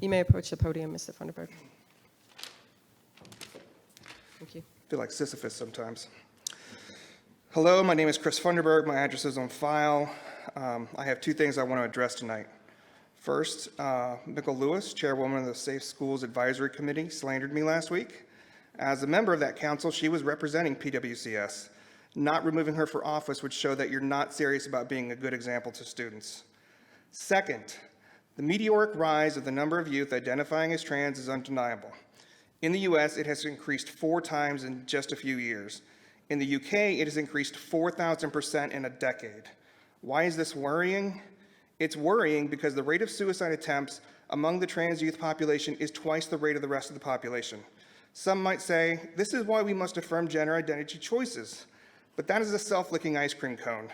You may approach the podium, Mr. Funderburg. Thank you. I feel like Sisyphus sometimes. Hello, my name is Chris Funderburg. My address is on file. I have two things I want to address tonight. First, Mikkel Lewis, chairwoman of the Safe Schools Advisory Committee, slandered me last week. As a member of that council, she was representing PWCS. Not removing her for office would show that you're not serious about being a good example to students. Second, the meteoric rise of the number of youth identifying as trans is undeniable. In the US, it has increased 4 times in just a few years. In the UK, it has increased 4,000% in a decade. Why is this worrying? It's worrying because the rate of suicide attempts among the trans youth population is twice the rate of the rest of the population. Some might say, this is why we must affirm gender identity choices. But that is a self-licking ice cream cone.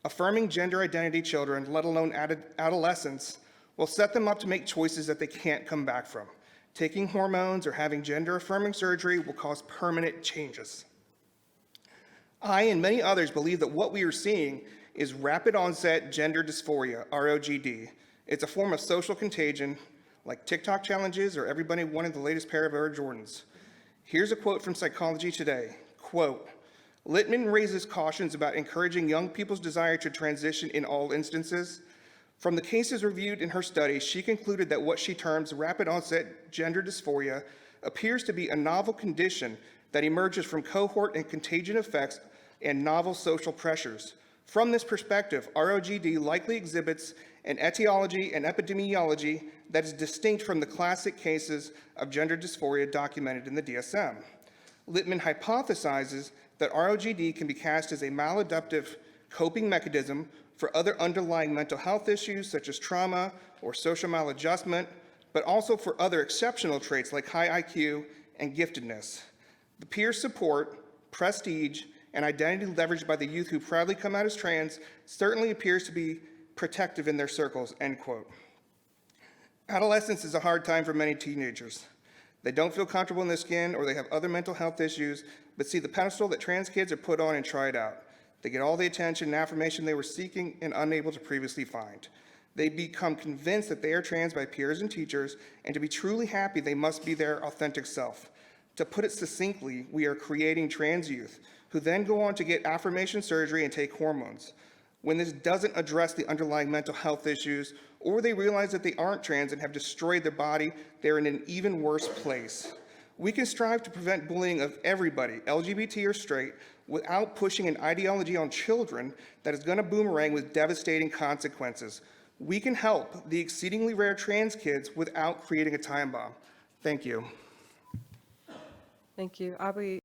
Affirming gender identity children, let alone adolescents, will set them up to make choices that they can't come back from. Taking hormones or having gender-affirming surgery will cause permanent changes. I and many others believe that what we are seeing is rapid onset gender dysphoria, ROGD. It's a form of social contagion, like TikTok challenges or everybody wanting the latest pair of Air Jordans. Here's a quote from Psychology Today, quote, Littman raises cautions about encouraging young people's desire to transition in all instances. From the cases reviewed in her study, she concluded that what she terms rapid onset gender dysphoria appears to be a novel condition that emerges from cohort and contagion effects and novel social pressures. From this perspective, ROGD likely exhibits an etiology and epidemiology that is distinct from the classic cases of gender dysphoria documented in the DSM. Littman hypothesizes that ROGD can be cast as a maladaptive coping mechanism for other underlying mental health issues such as trauma or social maladjustment, but also for other exceptional traits like high IQ and giftedness. The peer support, prestige, and identity leveraged by the youth who proudly come out as trans certainly appears to be protective in their circles, end quote. Adolescence is a hard time for many teenagers. They don't feel comfortable in their skin or they have other mental health issues, but see the pedestal that trans kids are put on and try it out. They get all the attention and affirmation they were seeking and unable to previously find. They become convinced that they are trans by peers and teachers, and to be truly happy, they must be their authentic self. To put it succinctly, we are creating trans youth who then go on to get affirmation surgery and take hormones. When this doesn't address the underlying mental health issues, or they realize that they aren't trans and have destroyed their body, they're in an even worse place. We can strive to prevent bullying of everybody, LGBT or straight, without pushing an ideology on children that is going to boomerang with devastating consequences. We can help the exceedingly rare trans kids without creating a time bomb. Thank you. Thank you. Aubrey